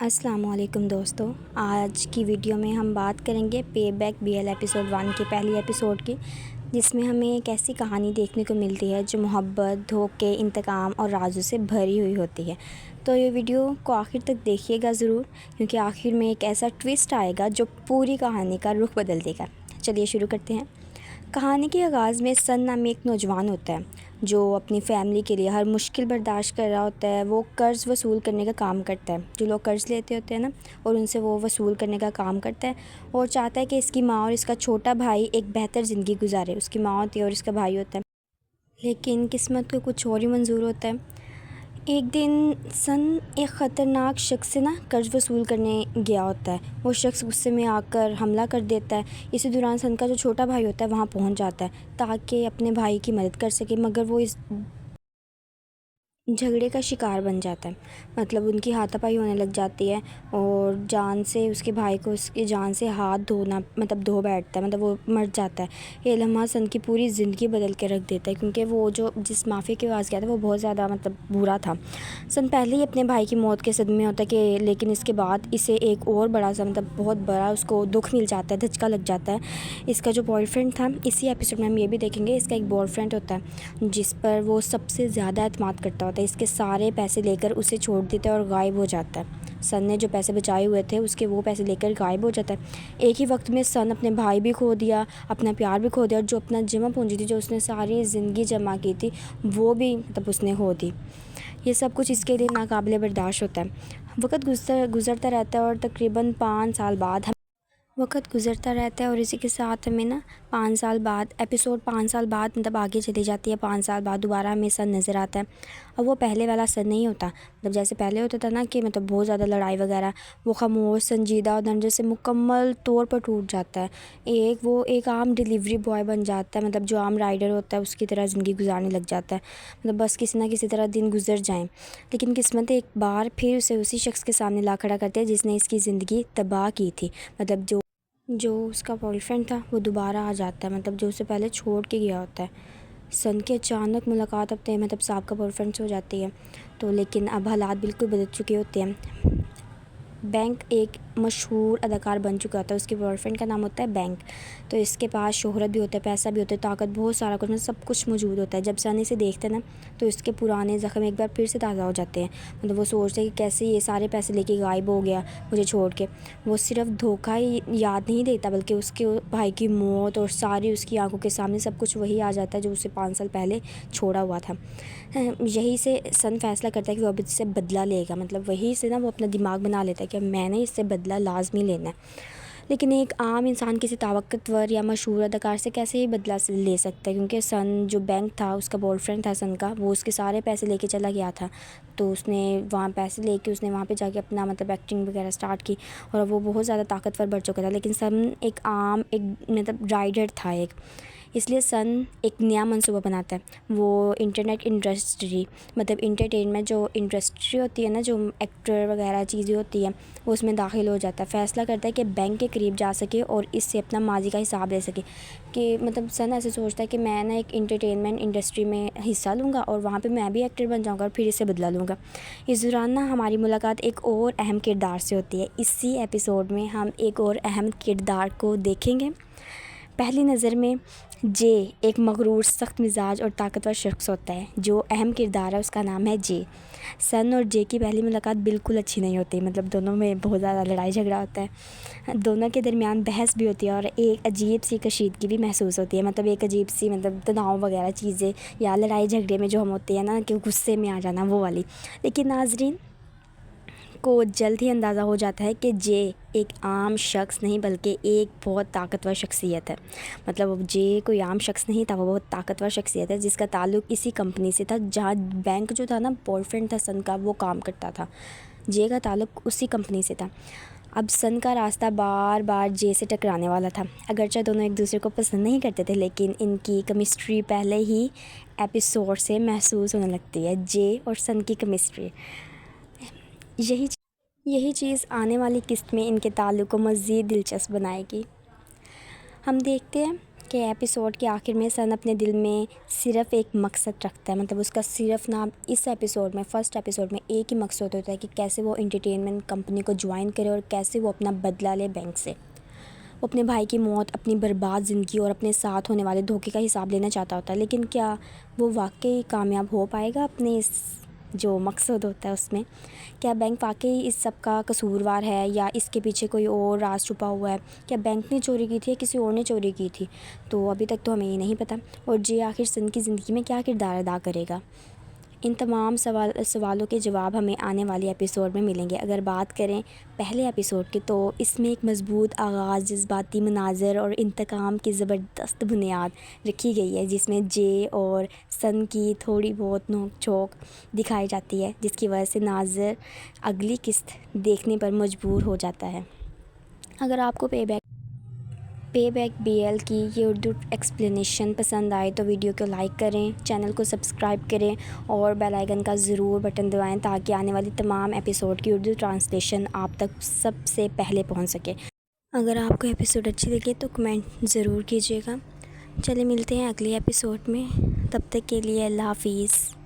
السلام علیکم دوستو، آج کی ویڈیو میں ہم بات کریں گے pay back B L episode 1 کے پہلی ایپیسوڈ کی، جس میں ہمیں ایک ایسی کہانی دیکھنے کو ملتی ہے جو محبت، دھوکے، انتقام اور رازوں سے بھری ہوئی ہوتی ہے۔ تو یہ ویڈیو کو آخر تک دیکھیے گا ضرور، کیونکہ آخر میں ایک ایسا ٹویسٹ آئے گا جو پوری کہانی کا رخ بدل دے گا۔ چلیے شروع کرتے ہیں۔ کہانی کے آغاز میں سن نامی ایک نوجوان ہوتا ہے جو اپنی فیملی کے لیے ہر مشکل برداشت کر رہا ہوتا ہے۔ وہ قرض وصول کرنے کا کام کرتا ہے، جو لوگ قرض لیتے ہوتے ہیں نا، اور ان سے وہ وصول کرنے کا کام کرتا ہے، اور چاہتا ہے کہ اس کی ماں اور اس کا چھوٹا بھائی ایک بہتر زندگی گزارے۔ اس کی ماں ہوتی ہے اور اس کا بھائی ہوتا ہے، لیکن قسمت کو کچھ اور ہی منظور ہوتا ہے۔ ایک دن سن ایک خطرناک شخص سے قرض وصول کرنے گیا ہوتا ہے۔ وہ شخص غصے میں آ کر حملہ کر دیتا ہے۔ اسی دوران سن کا جو چھوٹا بھائی ہوتا ہے وہاں پہنچ جاتا ہے تاکہ اپنے بھائی کی مدد کر سکے، مگر وہ اس جھگڑے کا شکار بن جاتا ہے۔ مطلب ان کی ہاتھا پائی ہونے لگ جاتی ہے، اور جان سے اس کے بھائی کو اس کی جان سے ہاتھ دھو بیٹھتا ہے، وہ مر جاتا ہے۔ یہ لمحہ سن کی پوری زندگی بدل کے رکھ دیتا ہے، کیونکہ وہ جس مافیا کے پاس گیا تھا وہ بہت زیادہ برا تھا۔ سن پہلے ہی اپنے بھائی کی موت کے صدمے میں ہوتا ہے کہ لیکن اس کے بعد اسے ایک اور بڑا سا بہت بڑا اس کو دکھ مل جاتا ہے، دھچکا لگ جاتا ہے۔ اس کا جو بوائے فرینڈ تھا، اسی ایپیسوڈ میں ہم یہ بھی دیکھیں گے، اس کا ایک بوائے فرینڈ ہوتا ہے جس پر وہ سب سے زیادہ اعتماد کرتا ہوتا ہے، اس کے سارے پیسے لے کر اسے چھوڑ دیتا ہے اور غائب ہو جاتا ہے۔ سن نے جو پیسے بچائے ہوئے تھے اس کے وہ پیسے لے کر غائب ہو جاتا ہے۔ ایک ہی وقت میں سن اپنے بھائی بھی کھو دیا، اپنا پیار بھی کھو دیا، اور جو اپنا جمع پونجی تھی، جو اس نے ساری زندگی جمع کی تھی، وہ بھی اس نے کھو دی۔ یہ سب کچھ اس کے لیے ناقابل برداشت ہوتا ہے۔ وقت گزرتا رہتا ہے، اور تقریباً 5 سال بعد اور اسی کے ساتھ ہمیں 5 سال بعد ایپیسوڈ 5 سال بعد آگے چلی جاتی ہے۔ 5 سال بعد دوبارہ ہمیں سن نظر آتا ہے، اور وہ پہلے والا سن نہیں ہوتا، جیسے پہلے ہوتا تھا کہ بہت زیادہ لڑائی وغیرہ۔ وہ خاموش، سنجیدہ اور درجے سے مکمل طور پر ٹوٹ جاتا ہے۔ وہ ایک عام ڈیلیوری بوائے بن جاتا ہے، جو عام رائڈر ہوتا ہے اس کی طرح زندگی گزارنے لگ جاتا ہے، بس کسی نہ کسی طرح دن گزر جائیں۔ لیکن قسمت ایک بار پھر اسے اسی شخص کے سامنے لا کھڑا کرتی ہے جس نے اس کی زندگی تباہ کی تھی۔ جو اس کا بوائے فرینڈ تھا وہ دوبارہ آ جاتا ہے، جو اسے پہلے چھوڑ کے گیا ہوتا ہے۔ سن کی اچانک ملاقات اپنے سابقہ بوائے فرینڈ سے ہو جاتی ہے، لیکن اب حالات بالکل بدل چکے ہوتے ہیں۔ بینک ایک مشہور اداکار بن چکا ہوتا ہے، اس کے بوائے فرینڈ کا نام ہوتا ہے بینک۔ تو اس کے پاس شہرت بھی ہوتا ہے، پیسہ بھی ہوتا ہے، طاقت، بہت سارا کچھ، سب کچھ موجود ہوتا ہے۔ جب سن اسے دیکھتے ہیں تو اس کے پرانے زخم ایک بار پھر سے تازہ ہو جاتے ہیں۔ وہ سوچتے ہیں کہ کیسے یہ سارے پیسے لے کے غائب ہو گیا مجھے چھوڑ کے۔ وہ صرف دھوکہ ہی یاد نہیں دیتا، بلکہ اس کے بھائی کی موت اور ساری اس کی آنکھوں کے سامنے سب کچھ وہی آ جاتا ہے جو اسے 5 سال پہلے چھوڑا ہوا تھا۔ یہی سے سن فیصلہ کرتا ہے کہ وہ اب اس سے بدلہ لے گا، وہی سے وہ اپنا دماغ بنا لیتا ہے کہ میں نے اس سے بدلہ لازمی لینا ہے۔ لیکن ایک عام انسان کسی طاقتور یا مشہور اداکار سے کیسے ہی بدلہ لے سکتا ہے، کیونکہ سن جو بینک تھا، اس کا بوائے فرینڈ تھا سن کا، وہ اس کے سارے پیسے لے کے چلا گیا تھا۔ تو اس نے وہاں پیسے لے کے اس نے وہاں پہ جا کے اپنا ایکٹنگ وغیرہ سٹارٹ کی، اور وہ بہت زیادہ طاقتور بڑھ چکا تھا۔ لیکن سن ایک عام رائڈر تھا اس لیے سن ایک نیا منصوبہ بناتا ہے۔ وہ انٹرنیٹ انڈسٹری انٹرٹینمنٹ جو انڈسٹری ہوتی ہے جو ایکٹر وغیرہ چیزیں ہوتی ہیں، وہ اس میں داخل ہو جاتا ہے۔ فیصلہ کرتا ہے کہ بینک کے قریب جا سکے اور اس سے اپنا ماضی کا حساب لے سکے، کہ سن ایسے سوچتا ہے کہ میں ایک انٹرٹینمنٹ انڈسٹری میں حصہ لوں گا، اور وہاں پہ میں بھی ایکٹر بن جاؤں گا، اور پھر اس سے بدلا لوں گا۔ اس دوران ہماری ملاقات ایک اور اہم کردار سے ہوتی ہے۔ اسی ایپیسوڈ میں ہم ایک اور اہم کردار کو دیکھیں گے۔ پہلی نظر میں جے ایک مغرور، سخت مزاج اور طاقتور شخص ہوتا ہے۔ جو اہم کردار ہے اس کا نام ہے جے۔ سن اور جے کی پہلی ملاقات بالکل اچھی نہیں ہوتی، دونوں میں بہت زیادہ لڑائی جھگڑا ہوتا ہے، دونوں کے درمیان بحث بھی ہوتی ہے، اور ایک عجیب سی کشیدگی بھی محسوس ہوتی ہے، ایک عجیب سی تناؤ وغیرہ چیزیں، یا لڑائی جھگڑے میں جو ہم ہوتے ہیں کہ غصے میں آ جانا، وہ والی۔ لیکن ناظرین کو جلد ہی اندازہ ہو جاتا ہے کہ جے ایک عام شخص نہیں بلکہ ایک بہت طاقتور شخصیت ہے۔ جے کوئی عام شخص نہیں تھا، وہ بہت طاقتور شخصیت ہے جس کا تعلق اسی کمپنی سے تھا جہاں بینک جو تھا بوائے فرینڈ تھا سن کا، وہ کام کرتا تھا۔ جے کا تعلق اسی کمپنی سے تھا۔ اب سن کا راستہ بار بار جے سے ٹکرانے والا تھا، اگرچہ دونوں ایک دوسرے کو پسند نہیں کرتے تھے، لیکن ان کی کیمسٹری پہلے ہی ایپیسوڈ سے محسوس ہونے لگتی ہے۔ جے اور سن کی کیمسٹری، یہی چیز آنے والی قسط میں ان کے تعلق کو مزید دلچسپ بنائے گی۔ ہم دیکھتے ہیں کہ ایپیسوڈ کے آخر میں سن اپنے دل میں صرف ایک مقصد رکھتا ہے، مطلب اس کا صرف نام اس ایپیسوڈ میں فرسٹ ایپیسوڈ میں ایک ہی مقصد ہوتا ہے کہ کیسے وہ انٹرٹینمنٹ کمپنی کو جوائن کرے اور کیسے وہ اپنا بدلہ لے بینک سے۔ وہ اپنے بھائی کی موت، اپنی برباد زندگی اور اپنے ساتھ ہونے والے دھوکے کا حساب لینا چاہتا ہوتا ہے، لیکن کیا وہ واقعی کامیاب ہو پائے گا اپنے اس جو مقصد ہوتا ہے اس میں؟ کیا بینک واقعی اس سب کا قصوروار ہے یا اس کے پیچھے کوئی اور راز چھپا ہوا ہے؟ کیا بینک نے چوری کی تھی یا کسی اور نے چوری کی تھی؟ تو ابھی تک تو ہمیں یہ نہیں پتہ۔ اور جے آخر سن کی زندگی میں کیا کردار ادا کرے گا؟ ان تمام سوالوں کے جواب ہمیں آنے والی ایپیسوڈ میں ملیں گے۔ اگر بات کریں پہلے ایپیسوڈ کی تو اس میں ایک مضبوط آغاز، جذباتی مناظر اور انتقام کی زبردست بنیاد رکھی گئی ہے، جس میں جے اور سن کی تھوڑی بہت نوک جھونک دکھائی جاتی ہے، جس کی وجہ سے ناظر اگلی قسط دیکھنے پر مجبور ہو جاتا ہے۔ اگر آپ کو پے بیک بی ایل کی یہ اردو ایکسپلینیشن پسند آئے تو ویڈیو کو لائک کریں، چینل کو سبسکرائب کریں اور بیل آئیکن کا ضرور بٹن دبائیں تاکہ آنے والی تمام ایپیسوڈ کی اردو ٹرانسلیشن آپ تک سب سے پہلے پہنچ سکے۔ اگر آپ کو ایپیسوڈ اچھی لگے تو کمنٹ ضرور کیجیے گا۔ چلے ملتے ہیں اگلی ایپیسوڈ میں، تب تک کے لیے اللہ حافظ۔